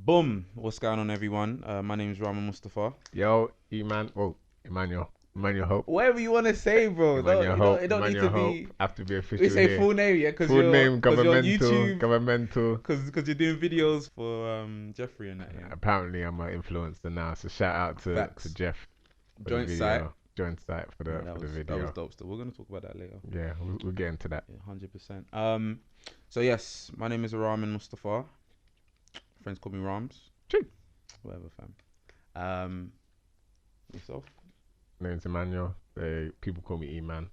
Boom! What's going on, everyone? My name is Rahman Mustapha. Yo, Emmanuel Hope. Whatever you want to say, bro. Emmanuel It Hope, don't need Emmanuel to Hope. be. Have to be We official say here. full name, yeah, Full name, you're on governmental, YouTube, governmental. because you're doing videos for Jeffrey and that, yeah. Apparently, I'm an influencer now. So shout out to Facts. Jeff for Joint the site. video. Joint site for the Yeah, for the that was video. dope. Still, we're gonna talk about that later. Yeah, we'll get into that. Yeah, 100%. So yes, my name is Rahman Mustapha. Friends call me Rams. Cheek. Whatever, fam. Yourself? Name's Emmanuel. People call me E-Man.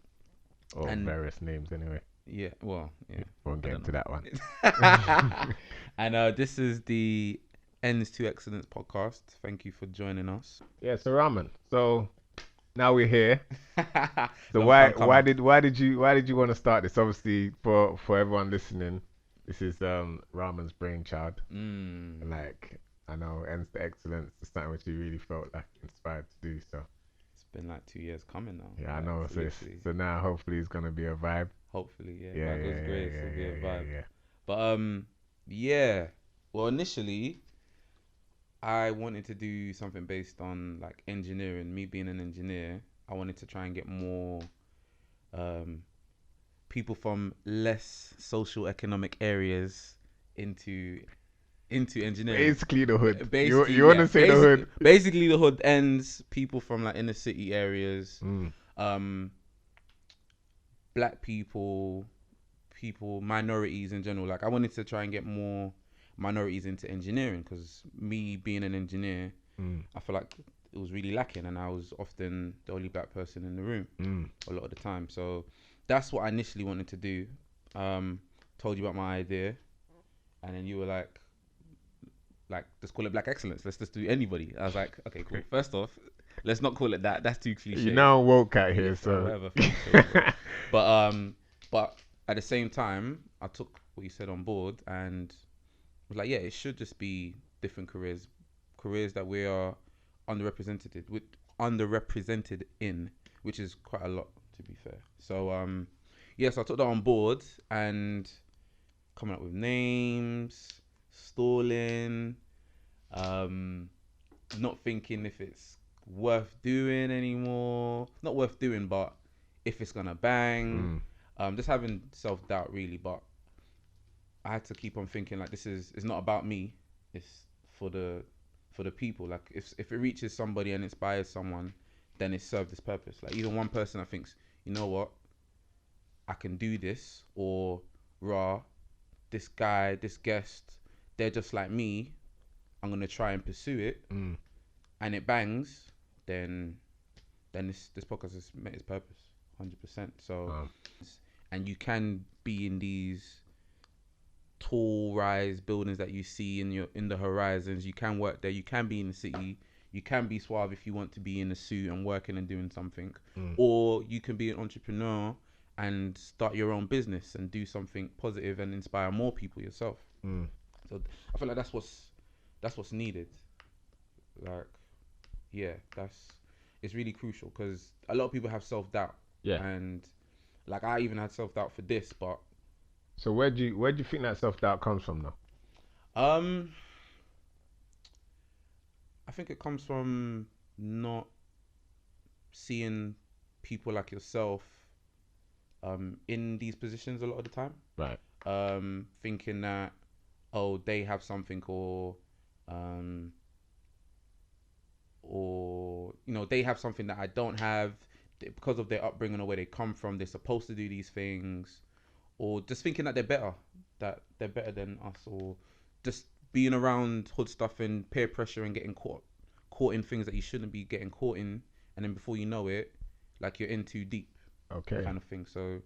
Or And- various names anyway. Yeah. Well, yeah. Won't get into that one. And this is the Ends to Excellence podcast. Thank you for joining us. Yeah, so Raman. So now we're here. So Long why time coming. why did you want to start this? Obviously, for everyone listening, this is Raman's brainchild. And like I know, Ends to Excellence is something which you really felt like inspired to do. So It's been like 2 years coming now. yeah, I Like, know. literally. So now hopefully it's gonna be a vibe. Hopefully, yeah. Yeah, By God's grace, it'll be a vibe. yeah. But yeah. Well, initially, I wanted to do something based on like engineering. Me being an engineer, I wanted to try and get more people from less social economic areas into engineering. Basically the hood. Basically, You wanna say the hood? Basically, the hood ends. People from like inner city areas, black people, minorities in general. Like I wanted to try and get more minorities into engineering because me being an engineer, I feel like it was really lacking, and I was often the only black person in the room a lot of the time. So that's what I initially wanted to do. Told you about my idea, and then you were like, let's call it Black Excellence. Let's just do anybody. I was like, okay, cool. First off, let's not call it that. That's too cliche. You know I'm woke out here, Yeah, so whatever. But at the same time, I took what you said on board and was like, yeah, it should just be different careers that we are underrepresented in, which is quite a lot to be fair. So so I took that on board and coming up with names, stalling, not thinking if it's worth doing anymore. Not worth doing, but if it's gonna bang. Just having self-doubt really, but I had to keep on thinking like it's not about me, it's for the people. Like if it reaches somebody and inspires someone, then it served its purpose. Like even one person that thinks, you know what, I can do this, or this guy, this guest, they're just like me, I'm gonna try and pursue it, and it bangs, then this podcast has met its purpose 100%. So and you can be in these tall rise buildings that you see in the horizons. You can work there, you can be in the city, you can be suave if you want to be in a suit and working and doing something, or you can be an entrepreneur and start your own business and do something positive and inspire more people yourself. So I feel like that's what's needed. Like, yeah, it's really crucial because a lot of people have self-doubt. Yeah. And like I even had self-doubt for this, but So where do you think that self-doubt comes from though? I think it comes from not seeing people like yourself in these positions a lot of the time. Right. Thinking that, oh, they have something, or they have something that I don't have because of their upbringing or where they come from. They're supposed to do these things, or just thinking that they're better than us, or just being around hood stuff and peer pressure and getting caught in things that you shouldn't be getting caught in, and then before you know it, like you're in too deep. Okay. Kind of thing. So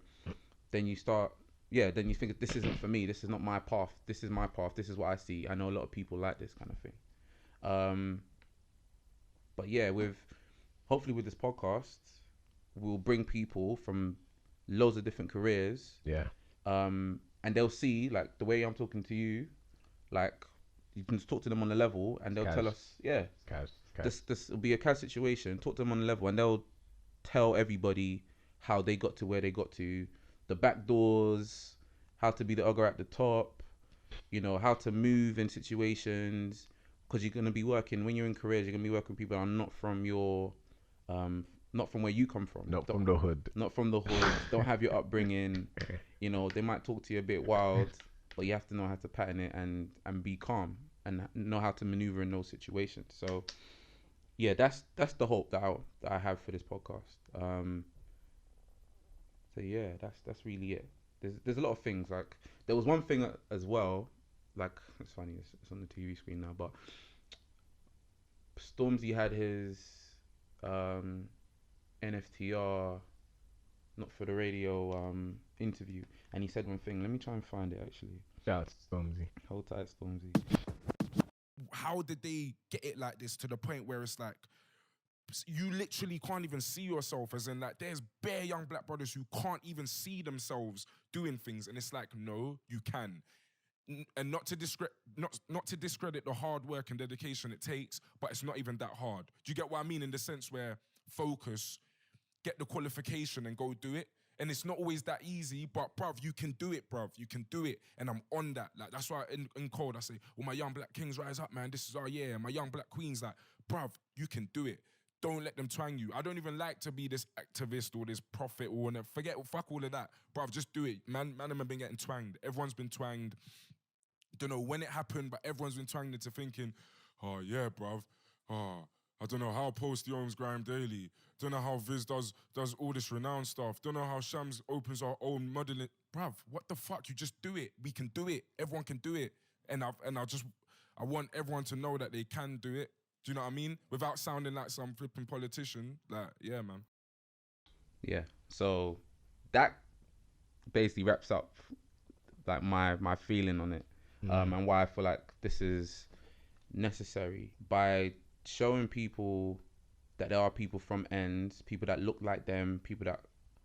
then you start, then you think this isn't for me, this is not my path, this is my path, this is what I see. I know a lot of people like this kind of thing. But yeah, hopefully with this podcast, we'll bring people from loads of different careers. Yeah. And they'll see, like the way I'm talking to you, like you can just talk to them on the level and they'll tell us, this will be a cash situation. Talk to them on the level and they'll tell everybody how they got to where they got to, the back doors, how to be the ogre at the top, how to move in situations, because you're gonna be working when you're in careers. You're gonna be working with people that are not from your, not from where you come from. Not from the hood. Not from the hood. Don't have your upbringing. You know, they might talk to you a bit wild, but you have to know how to pattern it and be calm and know how to maneuver in those situations. So, yeah, that's the hope that I have for this podcast. So yeah, that's really it. There's a lot of things. Like, there was one thing as well. Like, it's funny, it's on the TV screen now, but Stormzy had his NFTR, not for the radio, interview, and he said one thing. Let me try and find it actually. Shout out to Stormzy. Hold tight, Stormzy. How did they get it like this to the point where it's like you literally can't even see yourself, as in like there's bare young black brothers who can't even see themselves doing things, and it's like, no, you can. And not to discredit the hard work and dedication it takes, but it's not even that hard. Do you get what I mean? In the sense where focus, get the qualification and go do it. And it's not always that easy, but bruv, you can do it, bruv. You can do it. And I'm on that. Like, that's why in code I say, well, my young black kings rise up, man. This is our year. And my young black queens, like, bruv, you can do it. Don't let them twang you. I don't even like to be this activist or this prophet or whatever. Fuck all of that. Bruv, just do it. Man have been getting twanged. Everyone's been twanged. Don't know when it happened, but everyone's been twanged into thinking, oh, yeah, bruv. Oh, I don't know how Posty owns Grime Daily. Don't know how Viz does all this renowned stuff. Don't know how Shams opens our own modeling. Bruv, what the fuck? You just do it. We can do it. Everyone can do it. And I want everyone to know that they can do it. Do you know what I mean? Without sounding like some flipping politician. Like, yeah, man. Yeah. So that basically wraps up like my feeling on it, and why I feel like this is necessary, by showing people that there are people from ends, people that look like them, people that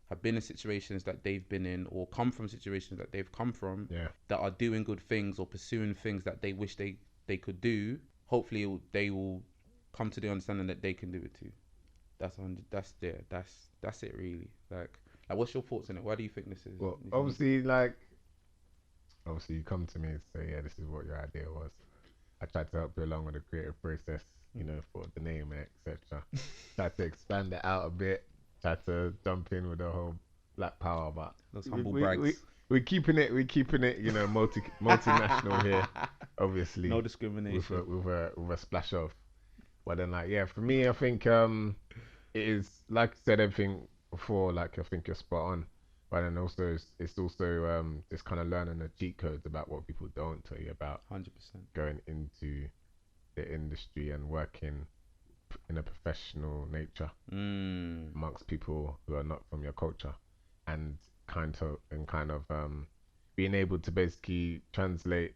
have been in situations that they've been in, or come from situations that they've come from, that are doing good things or pursuing things that they wish they could do. Hopefully they will come to the understanding that they can do it too. That's it really. Like what's your thoughts on it? Why do you think this is? Well, obviously you come to me and say, yeah, this is what your idea was. I tried to help you along with the creative process, you know, for the name and etc. Tried to expand it out a bit. Tried to jump in with the whole Black Power, but those humble brags. We're keeping it, you know, multinational here, obviously. No discrimination. With a splash of. But then, like, yeah, for me, I think it is, like I said, everything before, like, I think you're spot on. But then also, it's also just kind of learning the cheat codes about what people don't tell you about. 100%. Going into the industry and working in a professional nature amongst people who are not from your culture, and kind of being able to basically translate.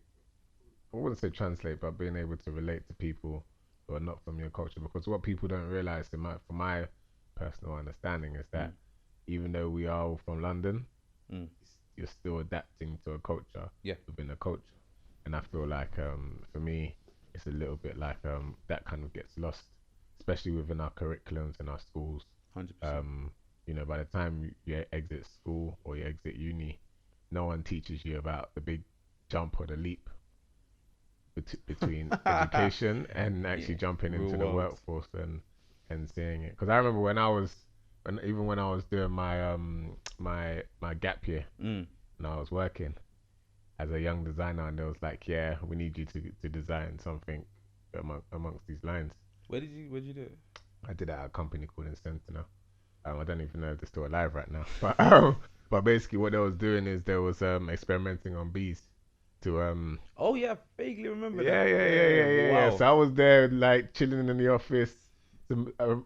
I wouldn't say translate, but being able to relate to people who are not from your culture. Because what people don't realize, from my personal understanding, is that even though we are all from London, you're still adapting to a culture within a culture. And I feel like for me, it's a little bit like that kind of gets lost, especially within our curriculums in our schools. 100%. You know, by the time you exit school or you exit uni, no one teaches you about the big jump or the leap between education and actually jumping into the workforce and seeing it. Because I remember when I was doing my my gap year, and I was working as a young designer, and they was like, yeah, we need you to design something amongst these lines. Where'd you do it? I did it at a company called Incentino. I don't even know if they're still alive right now, but basically what they was doing is they was experimenting on bees to Oh yeah, I vaguely remember that. Yeah. So I was there like chilling in the office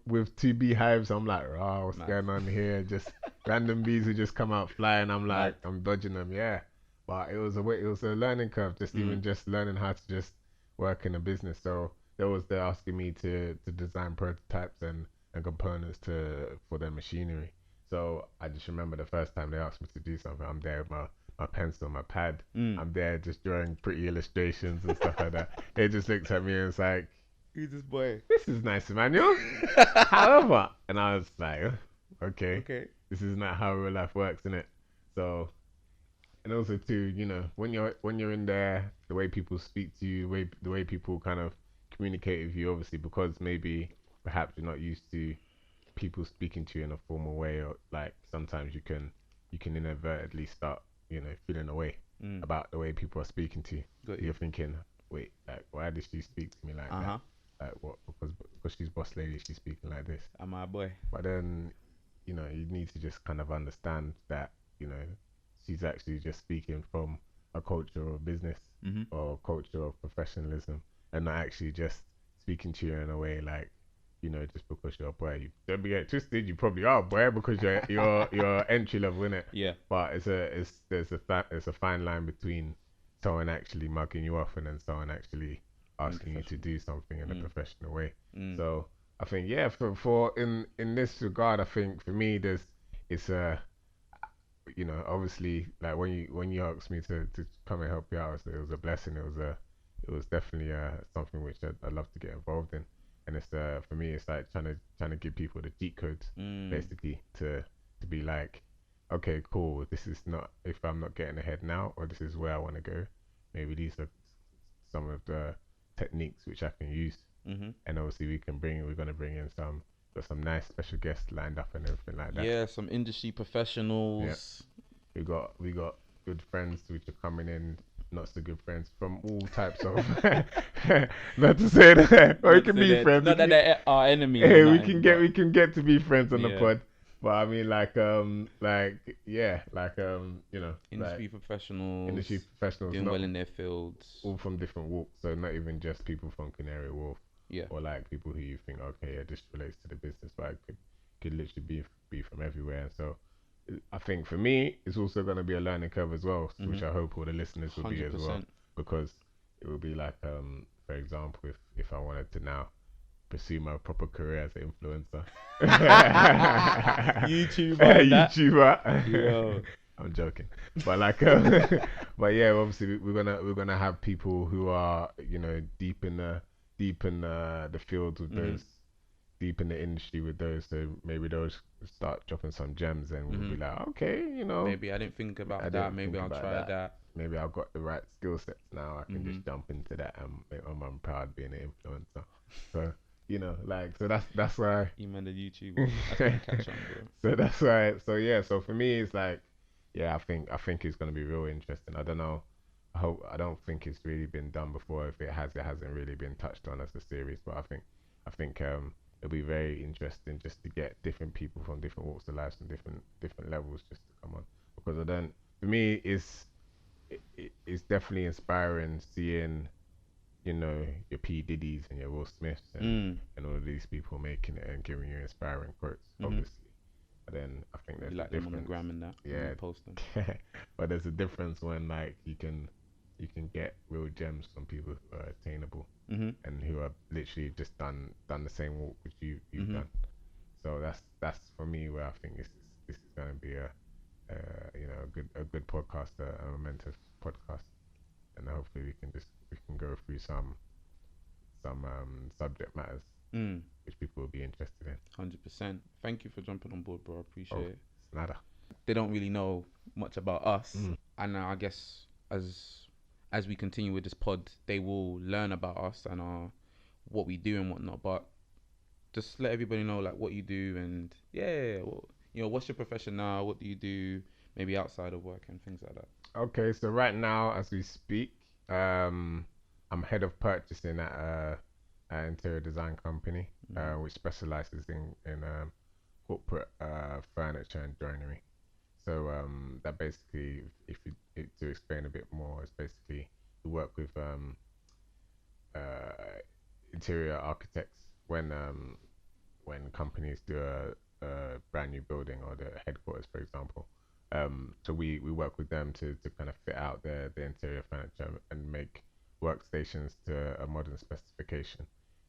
with 2 beehives. I'm like, oh, what's going on here? Just random bees who just come out flying. I'm like, I'm dodging them. Yeah, but it was a learning curve. Even just learning how to just work in a business. So they're asking me to design prototypes and components for their machinery. So I just remember the first time they asked me to do something, I'm there with my pencil, my pad. I'm there just drawing pretty illustrations and stuff like that. They just looked at me and was like, who's this boy? This is nice, Emmanuel. However, and I was like, okay, this is not how real life works, innit? So, and also too, you know, when you're in there, the way people speak to you, the way people kind of communicate with you, obviously, because maybe perhaps you're not used to people speaking to you in a formal way, or like sometimes you can inadvertently start, feeling away about the way people are speaking to you. Got You're you. thinking, wait, like why did she speak to me like that? Like what? Because she's boss lady, she's speaking like this. I'm my boy. But then, you need to just kind of understand that, she's actually just speaking from a culture of business or a culture of professionalism, and not actually just speaking to you in a way like, just because you're a boy. You don't get twisted. You probably are a boy because you're entry level, innit? Yeah. But there's a fine line between someone actually mugging you off and then someone actually asking you to do something in a professional way. So I think, yeah, for in this regard, I think for me it's a, obviously, like when you asked me to come and help you out, it was a blessing. It was definitely something which I'd love to get involved in. And it's for me, it's like trying to give people the cheat codes basically to be like, okay, cool, this is not, if I'm not getting ahead now, or this is where I want to go, maybe these are some of the techniques which I can use. And obviously we're gonna bring in got some nice special guests lined up and everything like that. Yeah, some industry professionals. Yeah. We got good friends which are coming in, not so good friends from all types of not to say that, or it can be friends. Not that they're our enemies. Hey, we can get to be friends on the pod. But I mean, industry professionals doing not, well in their fields, all from different walks. So not even just people from Canary Wharf. Yeah. Or like people who you think, okay, yeah, this relates to the business, but it could literally be from everywhere. And so I think for me, it's also going to be a learning curve as well, which I hope all the listeners will 100%. Be as well, because it will be like, for example, if I wanted to now pursue my proper career as an influencer, YouTuber. Yo. I'm joking, but like, but yeah, obviously we're gonna have people who are deep in the field with those, deep in the industry with those. So maybe those start dropping some gems, and we'll be like, okay, maybe I didn't think about that. Maybe I'll try that. Maybe I've got the right skill sets now. I can just jump into that, and I'm proud being an influencer. So. So that's why. You meant the YouTuber. That's gonna catch on, bro. So that's why. So yeah. So for me, it's like, yeah, I think it's gonna be real interesting. I don't know. I don't think it's really been done before. If it has, it hasn't really been touched on as a series. But I think it'll be very interesting just to get different people from different walks of life and different levels just to come on. Because for me, it's definitely inspiring seeing, your P. Diddy's and your Will Smiths and all of these people making it and giving you inspiring quotes, obviously. But then I think there's you like a difference. Them on the gram and that. Yeah, post them. But there's a difference when like you can get real gems from people who are attainable and who are literally just done the same walk which you've done. So that's for me where I think this is going to be a good podcast, a momentous podcast, and hopefully we can go through some subject matters which people will be interested in. 100%. Thank you for jumping on board, bro. I appreciate it. Nada. They don't really know much about us, and I guess as we continue with this pod, they will learn about us and what we do and whatnot. But just let everybody know like what you do and what's your profession now? What do you do? Maybe outside of work and things like that. Okay, so right now as we speak, I'm head of purchasing at an interior design company, which specializes in corporate furniture and joinery. So that basically, to explain a bit more, is basically we work with interior architects when companies do a brand new building or the headquarters, for example. So we work with them to kind of fit out the interior furniture and make workstations to a modern specification.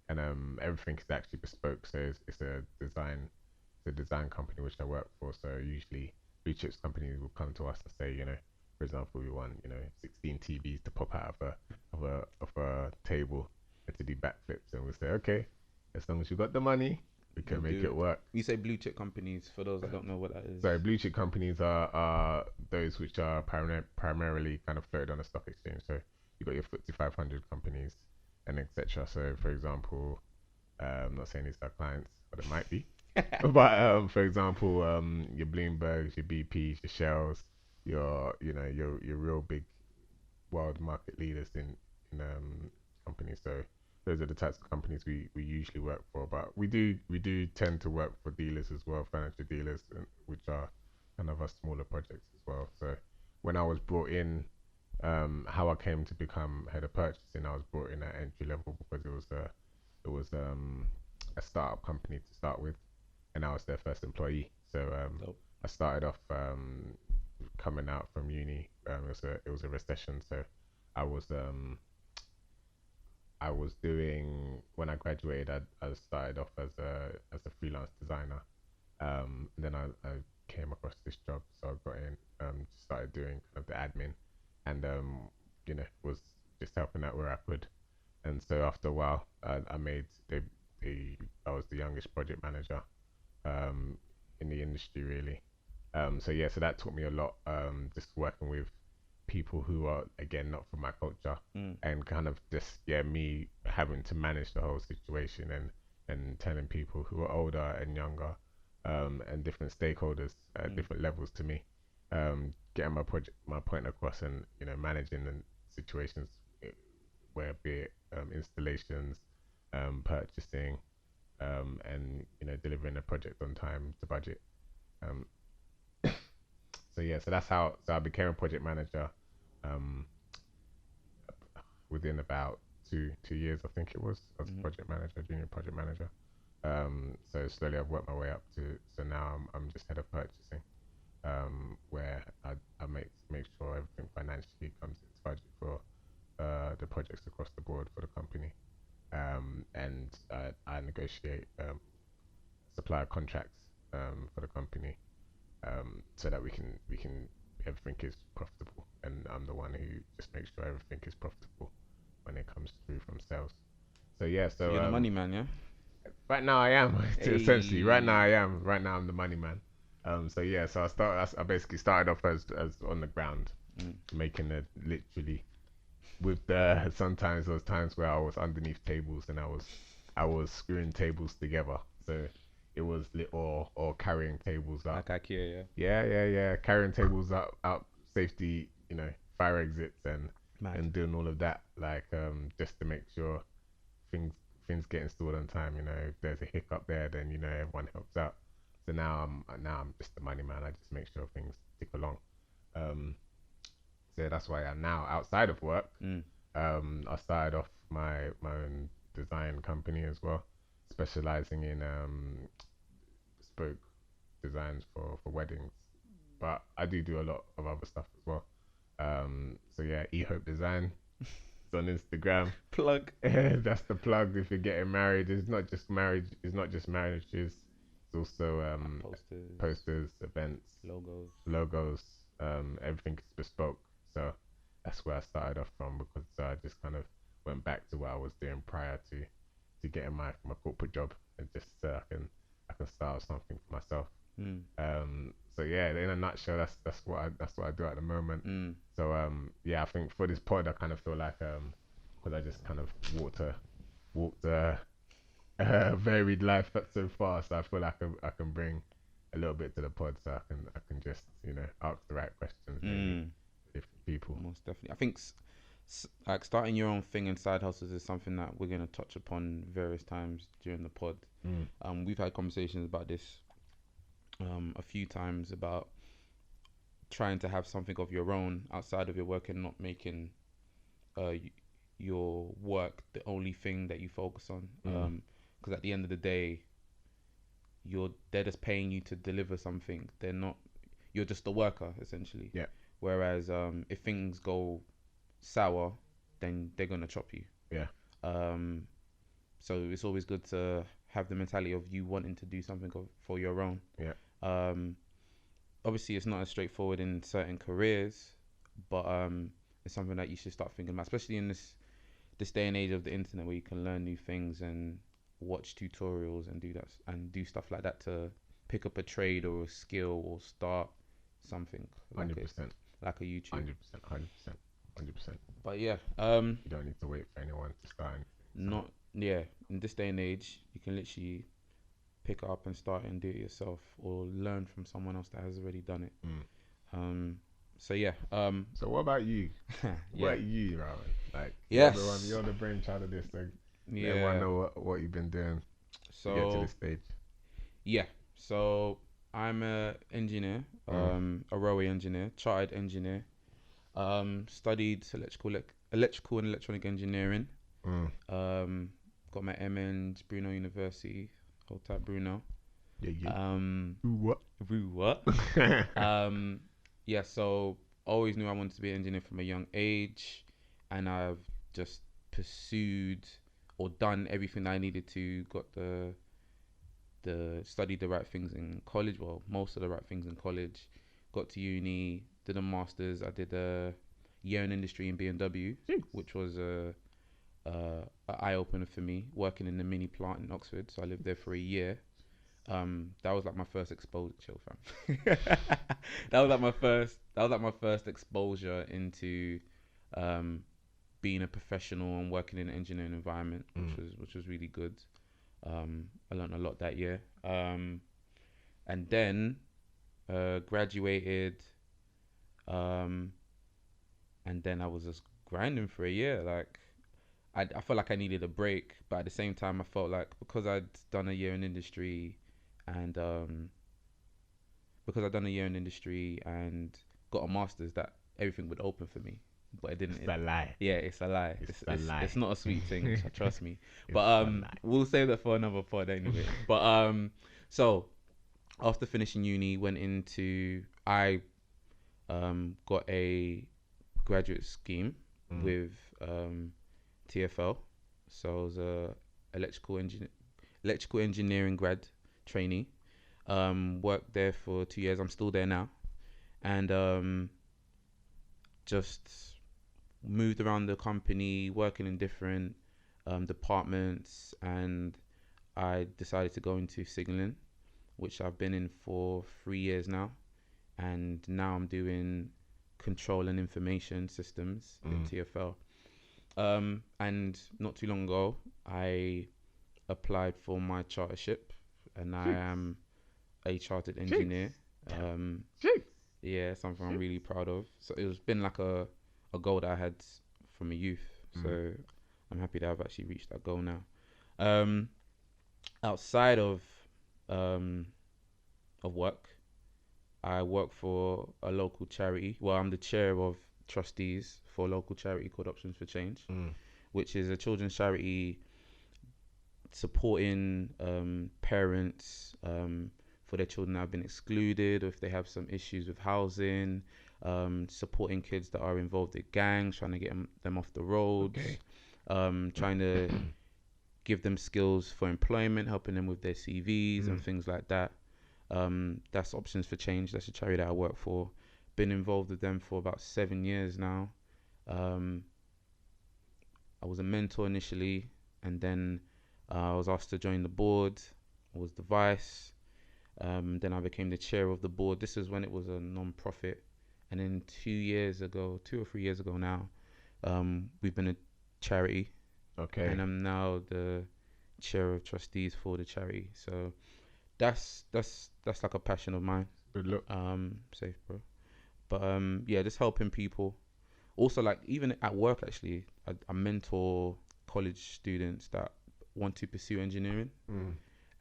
And everything is actually bespoke. So it's a design company which I work for. So usually blue chips companies will come to us and say, for example, we want 16 TVs to pop out of a table and to do backflips, and we'll say, okay, as long as you got the money, we can make it work. You say blue chip companies, for those that don't know what that is. So blue chip companies are those which are primarily kind of floated on the stock exchange. So you got your FTSE 500 companies, and etc. So, for example, I'm not saying these are clients, but it might be. But for example, your Bloombergs, your BPs, your Shells, your real big world market leaders in companies. So those are the types of companies we usually work for. But we do tend to work for dealers as well, financial dealers, which are kind of our smaller projects as well. So when I was brought in, how I came to become head of purchasing, I was brought in at entry level because it was a startup company to start with, and I was their first employee. So I started off coming out from uni. It was a recession, so I was doing, when I graduated, I started off as a freelance designer. Then I came across this job, so I got in, started doing kind of the admin, and was just helping out where I could. And so after a while, I was the youngest project manager in the industry, really. So that taught me a lot. Just working with people who are, again, not from my culture, and kind of just me having to manage the whole situation, and telling people who are older and younger, and different stakeholders at different levels to me, getting my point across, and managing the situations where, be it installations, purchasing, and delivering a project on time to budget. So that's how I became a project manager within about two years, I think it was, as a project manager, junior project manager. So slowly I've worked my way up so now I'm just head of purchasing, where I make sure everything financially comes into budget for the projects across the board for the company, and I negotiate supplier contracts for the company, so that we can everything is profitable, and I'm the one who just makes sure everything is profitable when it comes through from sales. So You're the money man, yeah. right now I am Hey. essentially right now I'm the money man. So I basically started off as on the ground, making it literally, with the sometimes there was times where I was underneath tables and I was screwing tables together. So it was or carrying tables up. Like IKEA, Yeah. Carrying tables out safety, fire exits, and Mad. and doing all of that, like just to make sure things get installed on time. If there's a hiccup there, then everyone helps out. So now I'm just the money man. I just make sure things tick along. So that's why I'm now outside of work. I started off my own design company as well, specializing in bespoke designs for weddings. But I do a lot of other stuff as well. Hope Design. It's on Instagram. Plug. That's the plug. If you're getting married, it's not just marriage. It's not just marriages. It's also posters, events, logos. Everything is bespoke. So that's where I started off from, because I just kind of went back to what I was doing prior to getting my corporate job, and just I can start something for myself. In a nutshell, that's what I do at the moment. So I think for this pod, I kind of feel like because I just kind of walked a varied life so far, so I feel like I can bring a little bit to the pod, so I can just ask the right questions maybe to different people. Most definitely. I think like starting your own thing in side hustles is something that we're going to touch upon various times during the pod. We've had conversations about this a few times, about trying to have something of your own outside of your work, and not making your work the only thing that you focus on. Because at the end of the day, they're just paying you to deliver something. You're just a worker essentially. Yeah. Whereas if things go sour, then they're gonna chop you. Yeah. So it's always good to have the mentality of you wanting to do something for your own. Yeah. Obviously it's not as straightforward in certain careers, but it's something that you should start thinking about, especially in this day and age of the internet, where you can learn new things and watch tutorials and do stuff like that to pick up a trade or a skill or start something. 100%. Like a YouTube. 100%. 100%. But yeah, You don't need to wait for anyone to start. not yeah. In this day and age, you can literally pick it up and start and do it yourself, or learn from someone else that has already done it. So yeah. So what about you? Yeah. What about you, Rahman? Like, Yes. you're the brainchild of this. Like, let Yeah. everyone know what you've been doing to get to So this stage. yeah. So I'm a engineer, a railway engineer, chartered engineer. Studied electrical and electronic engineering. Got my M in Brunel University. Hold tight, Brunel. Yeah. What? Yeah. So always knew I wanted to be an engineer from a young age, and I've just pursued or done everything I needed to. Got studied the right things in college. Well, most of the right things in college. Got to uni, did a master's. I did a year in industry in BMW, which was a eye opener for me. Working in the mini plant in Oxford, so I lived there for a year. That was like my first exposure. Chill, fam. That was like my first exposure into being a professional and working in an engineering environment, which was really good. I learned a lot that year. And then graduated, and then I was just grinding for a year. Like I felt like I needed a break, but at the same time I felt like because I'd done a year in industry and got a master's, that everything would open for me. But it didn't. It's a lie. Yeah, it's a lie. It's not a sweet thing, trust me. It's But we'll save that for another pod anyway. But so after finishing uni, I got a graduate scheme with TFL. So I was a electrical engineering grad trainee. Worked there for 2 years. I'm still there now, and just moved around the company, working in different departments, and I decided to go into signaling, which I've been in for 3 years now, and now I'm doing control and information systems in TFL. And not too long ago, I applied for my chartership, and I am a chartered engineer. Yeah, something I'm really proud of. So it's been like a goal that I had from a youth. So I'm happy that I've actually reached that goal now. Outside of work, I work for a local charity. Well, I'm the chair of trustees for a local charity called Options for Change, which is a children's charity supporting parents for their children that have been excluded, or if they have some issues with housing, supporting kids that are involved in gangs, trying to get them off the roads, trying to give them skills for employment, helping them with their CVs and things like that. That's Options for Change. That's a charity that I work for. Been involved with them for about 7 years now. I was a mentor initially, and then I was asked to join the board. I was the vice. Then I became the chair of the board. This is when it was a non-profit. And then 2 or 3 years ago now, we've been a charity. Okay. And I'm now the chair of trustees for the charity. So that's like a passion of mine. Good luck. Safe, bro. But yeah, just helping people. Also, like even at work, actually, I mentor college students that want to pursue engineering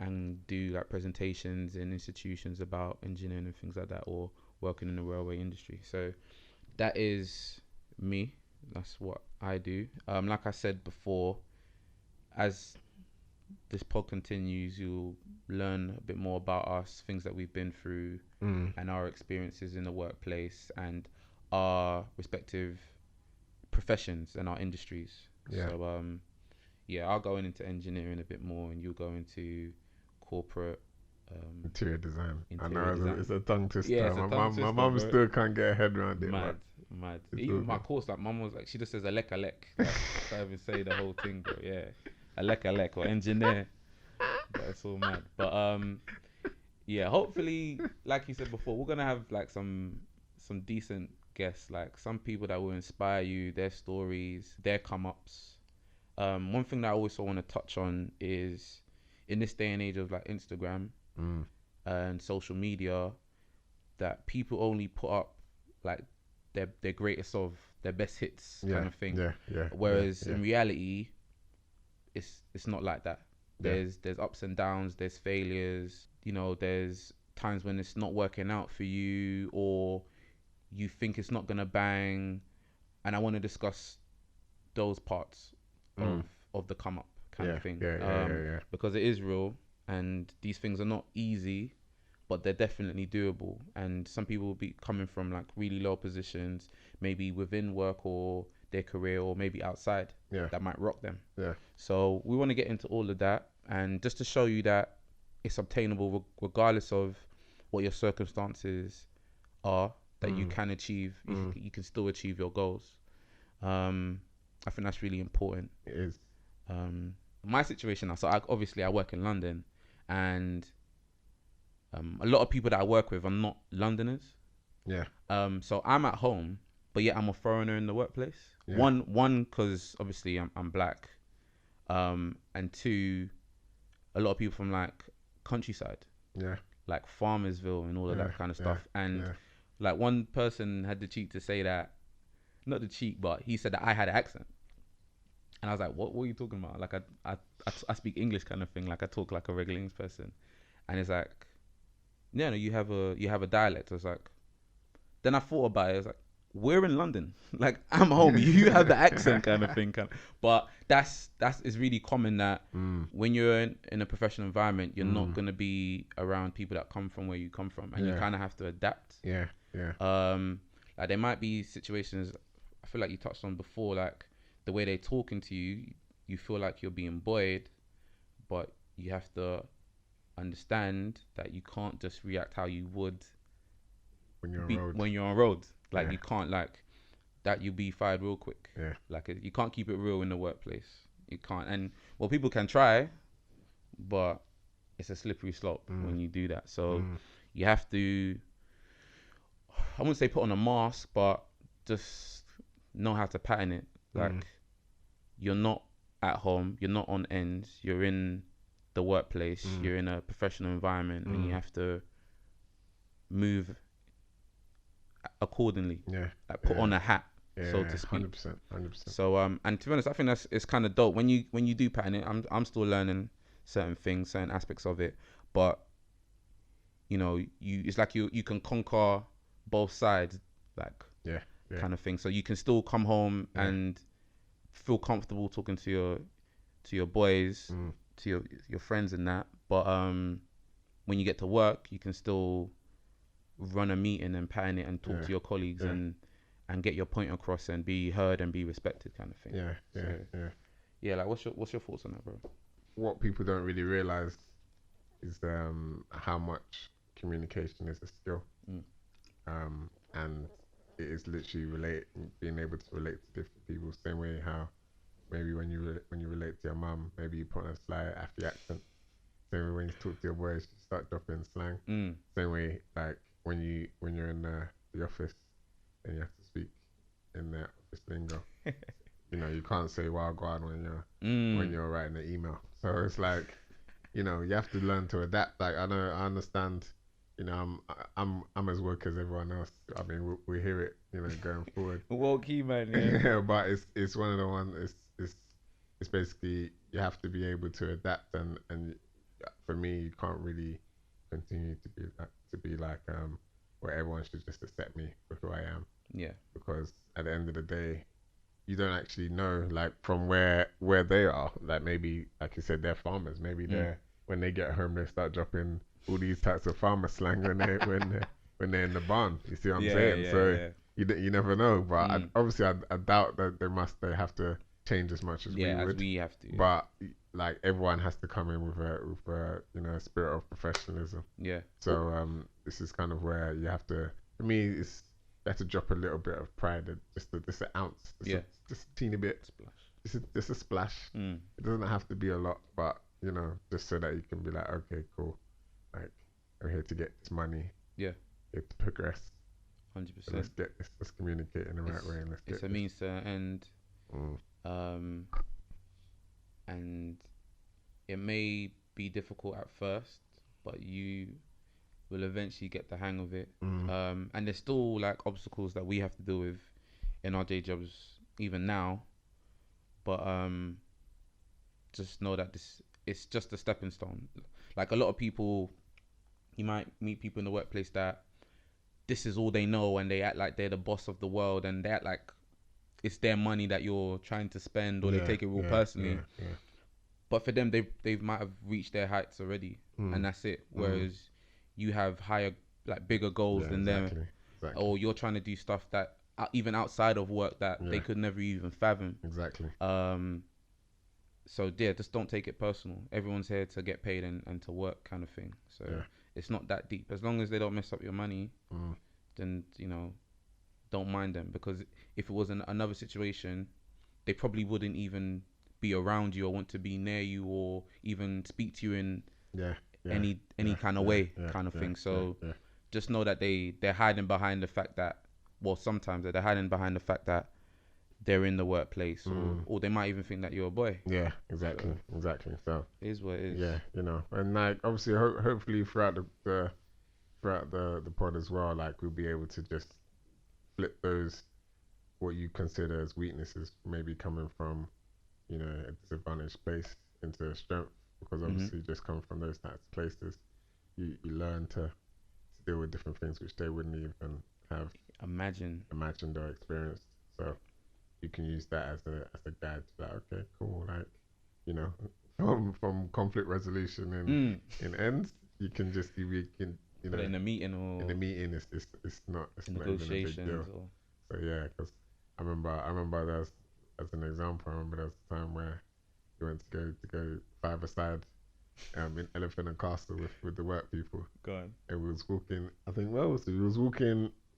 and do like presentations in institutions about engineering and things like that, or working in the railway industry. So that is me. That's what I do. Like I said before, as this pod continues, you'll learn a bit more about us, things that we've been through, and our experiences in the workplace and our respective professions and our industries. Yeah. So yeah, I'll go into engineering a bit more, and you'll go into corporate interior design. I interior know design. it's a tongue twister. Yeah, it's a tongue my twister, mum bro. still can't get her head around it. Mad. It's Even all my good. course, like mum was like, she just says alek. Like, can't even say the whole thing, bro. Yeah, alek or engineer. But it's all mad. But yeah, hopefully, like you said before, we're gonna have like some decent guests, like some people that will inspire you, their stories, their come ups. One thing that I also want to touch on is in this day and age of like Instagram and social media, that people only put up like their greatest of their best hits kind of thing. Whereas in reality, it's not like that. There's ups and downs, there's failures, you know, there's times when it's not working out for you or you think it's not gonna bang, and I want to discuss those parts of the come up kind of thing. Because it is real and these things are not easy, but they're definitely doable. And some people will be coming from like really low positions, maybe within work or their career or maybe outside, that might rock them. So we want to get into all of that, and just to show you that it's obtainable regardless of what your circumstances are, that you can achieve, you can still achieve your goals. I think that's really important. It is. My situation now, so obviously I work in London, and a lot of people that I work with are not Londoners. So I'm at home, but yet I'm a foreigner in the workplace. One, because obviously I'm black, and two, a lot of people from like countryside, like Farmersville and all of that kind of stuff. And like one person had the cheek to say that, not the cheek, but he said that I had an accent. And I was like, what are you talking about? Like I speak English kind of thing. Like I talk like a regular English person. And it's like, no, you have a dialect. I was like, then I thought about it. I was like, we're in London. Like I'm home. You have the accent kind of thing. But that's it's really common that when you're in a professional environment, you're not gonna be around people that come from where you come from, and you kind of have to adapt. Like there might be situations I feel like you touched on before, like the way they're talking to you, you feel like you're being buoyed, but you have to understand that you can't just react how you would when you're on road. Like you can't, like that, you'll be fired real quick. Like you can't keep it real in the workplace. You can't. And well, people can try, but it's a slippery slope when you do that. So you have to, I wouldn't say put on a mask, but just know how to pattern it. Like you're not at home, you're not on ends, you're in the workplace, you're in a professional environment, and you have to move accordingly. Like put on a hat, so to speak. 100%. So and to be honest, I think it's kind of dope when you do pattern it. I'm still learning certain things, certain aspects of it, but you know, it's like you can conquer both sides, like kind of thing. So you can still come home and feel comfortable talking to your boys, to your friends and that, but when you get to work, you can still run a meeting and pattern it and talk to your colleagues and get your point across and be heard and be respected, kind of thing. Like what's your thoughts on that, bro? What people don't really realize is how much communication is a skill, and it is literally being able to relate to different people. Same way how maybe when you relate to your mum, maybe you put on a slight Afri accent. Same way when you talk to your boys, you start dropping slang. Same way like when you're in the office and you have to speak in the office lingo. You know, you can't say "wow, God" when you're writing an email. So it's like, you know, you have to learn to adapt. Like I understand. You know, I'm as woke as everyone else. I mean, we hear it, you know, going forward. Woke, man. But it's one of the ones. It's basically you have to be able to adapt, and for me, you can't really continue to be like where everyone should just accept me for who I am. Because at the end of the day, you don't actually know, like, from where they are. Like maybe, like you said, they're farmers. Maybe they're, when they get home, they start dropping all these types of farmer slang when they're in the barn. You see what I'm saying? You never know. But obviously, I doubt that they have to change as much as we would. We have to. But like everyone has to come in with a you know, spirit of professionalism. So this is kind of where you have to. For me, you have to drop a little bit of pride, just an ounce, just a teeny bit, just a splash. It doesn't have to be a lot, but you know, just so that you can be like, okay, cool, like I'm here to get this money, here to progress. 100%. Let's communicate in the right way, and it's a means to an end. Mm. And it may be difficult at first, but you will eventually get the hang of it. And there's still like obstacles that we have to deal with in our day jobs even now, but just know that it's just a stepping stone. Like a lot of people, you might meet people in the workplace that this is all they know, and they act like they're the boss of the world, and they act like it's their money that you're trying to spend, or they take it real personally. But for them, they might have reached their heights already, and that's it. Whereas you have higher, like bigger goals than them, or you're trying to do stuff that even outside of work that they could never even fathom. So yeah, just don't take it personal. Everyone's here to get paid and to work, kind of thing. So it's not that deep. As long as they don't mess up your money, then don't mind them. Because if it was another situation, they probably wouldn't even be around you or want to be near you or even speak to you in any kind of way, kind of thing. So just know that they're hiding behind the fact that, well, sometimes they're hiding behind the fact that they're in the workplace, or they might even think that you're a boy. Yeah, exactly. So it is what it is. Yeah, and like obviously, hopefully throughout the pod as well, like we'll be able to just flip those what you consider as weaknesses, maybe coming from a disadvantaged place into a strength, because obviously just coming from those types of places, you learn to deal with different things which they wouldn't even have imagined or experienced. So you can use that as a guide to that. Okay, cool. Like, from conflict resolution in ends, you can just put it in a meeting, or in a meeting, it's not negotiations, even a big deal. So yeah, because I remember there was, as an example, I remember there was a time where we went to go 5-a-side in Elephant and Castle with the work people. Go on. And we was walking. I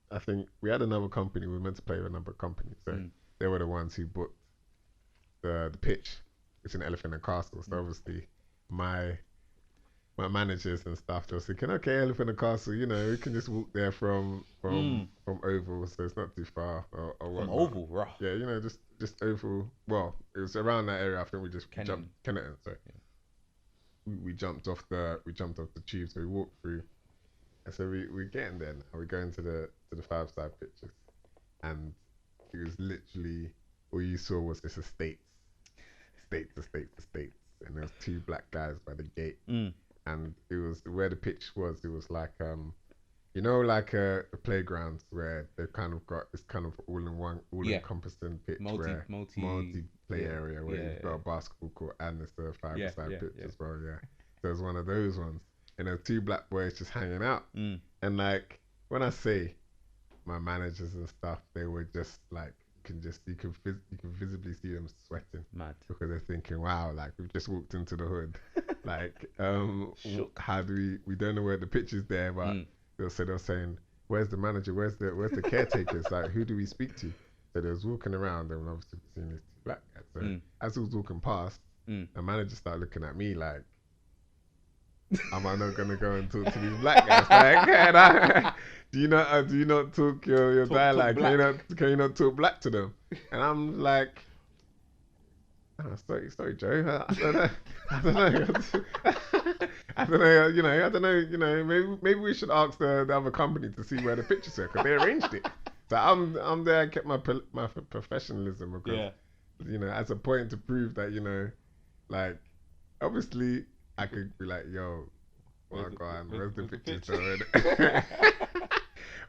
think I think we had another company. We were meant to play with another company, so they were the ones who booked the pitch. It's in Elephant and Castle. So obviously my managers and stuff, they were thinking, okay, Elephant and Castle, we can just walk there from Oval, so it's not too far. Or from Oval, raw. Yeah, just Oval. Well, it was around that area. I think we just jumped Kennington. So we jumped off the tube, so we walked through. And so we're getting there now. We're going to the 5-side pitches, and it was literally all you saw was this estates, and there was 2 black guys by the gate. And it was where the pitch was. It was like like a playground where they've kind of got this kind of all-encompassing pitch, multi play area where you've got a basketball court and it's a 5-side pitch as well. Yeah, so it was one of those ones, and there were 2 black boys just hanging out. And like when I say my managers and stuff, they were just like you can visibly see them sweating, mad, because they're thinking, wow, like we've just walked into the hood. Like how do we don't know where the pitch is there, but they're saying, where's the manager, where's the caretakers, like who do we speak to? So they was walking around and obviously seeing these 2 black guys. So as he was walking past, the manager started looking at me like, am I not gonna go and talk to these black guys? Like, do you not talk your dialect? Can you not talk black to them? And I'm like, sorry, Joe. I don't know. I don't know. Maybe we should ask the other company to see where the pictures are, because they arranged it. So I'm there. I kept my professionalism, because as a point to prove that like obviously I could be like, yo, where's the pictures already?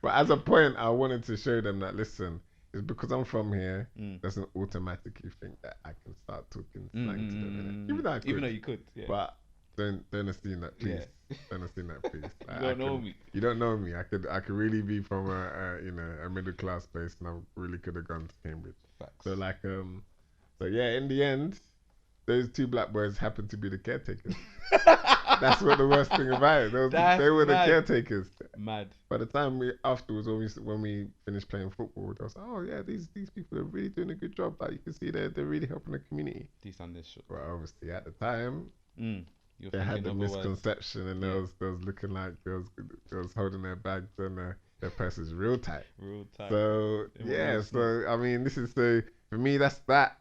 But as a point, I wanted to show them that, listen, it's because I'm from here, doesn't automatically think that I can start talking slang to them. Even though you could. Yeah. But don't assume that, please. Yeah. Don't assume that, please. Like, you don't know me. You don't know me. I could really be from a middle class place, and I really could have gone to Cambridge. Facts. So like so yeah, in the end, those 2 black boys happened to be the caretakers. That's what the worst thing about it. They were the caretakers. Mad. By the time afterwards, when we finished playing football, they was like, oh yeah, these people are really doing a good job. Like you can see they're really helping the community. But obviously at the time, they had the misconception, and they was looking like they was holding their bags and Their purse is real tight. Real tight. So They yeah, won't so I mean, this is so for me. That's that.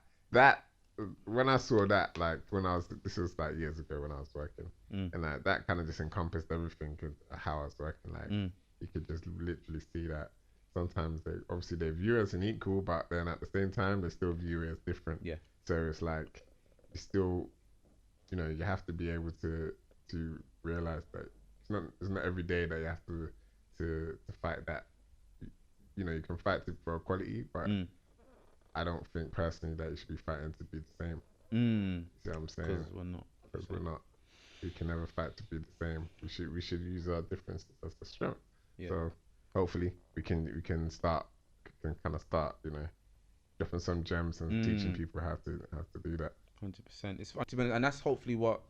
When I saw that, like when I was, this was like years ago when I was working, and like that kind of just encompassed everything of how I was working. Like you could just literally see that sometimes they view us as equal, but then at the same time they still view it as different. Yeah. So it's like you still, you have to be able to realize that it's not every day that you have to fight that. You can fight for equality, but I don't think personally that you should be fighting to be the same. See what I'm saying? Because we're not. Because we're not. We can never fight to be the same. We should use our differences as a strength. Yeah. So hopefully we can kind of start dropping some gems and teaching people how to do that. 100%. It's fun, and that's hopefully what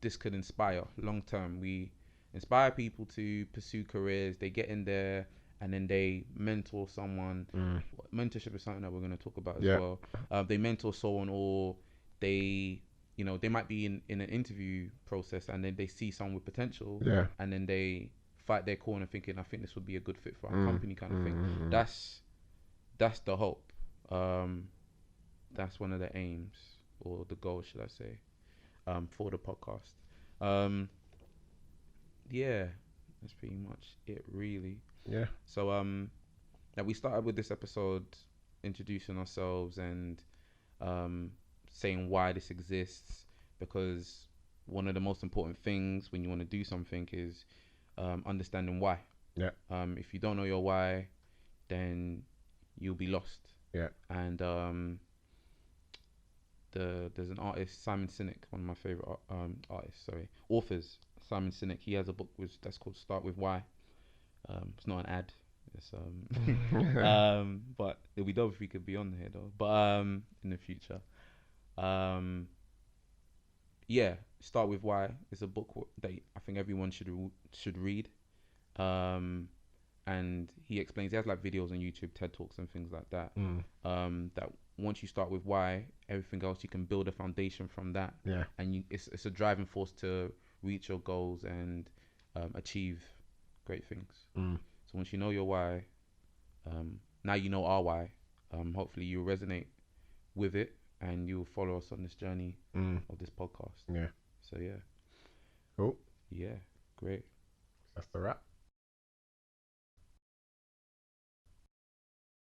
this could inspire long term. We inspire people to pursue careers. They get in there and then they mentor someone. Mentorship is something that we're going to talk about as well. They mentor someone, or they might be in an interview process and then they see someone with potential, and then they fight their corner thinking, I think this would be a good fit for our company, kind of thing. That's the hope. That's one of the aims, or the goals, should I say, for the podcast. Yeah, that's pretty much it, really. Yeah. So now we started with this episode introducing ourselves and saying why this exists, because one of the most important things when you want to do something is understanding why. Yeah. If you don't know your why, then you'll be lost. Yeah. And there's an artist, Simon Sinek, one of my favorite authors, Simon Sinek. He has a book that's called Start With Why. It's not an ad. It's but it'd be dope if we could be on here though. But in the future, Start With Why is a book that I think everyone should read. And he explains, he has like videos on YouTube, TED Talks and things like that. That once you start with why, everything else you can build a foundation from that. Yeah. And it's a driving force to reach your goals and achieve great things. So once you know your why, now you know our why. Hopefully you'll resonate with it and you'll follow us on this journey of this podcast. Yeah. So yeah. Cool. Yeah. Great. That's the wrap.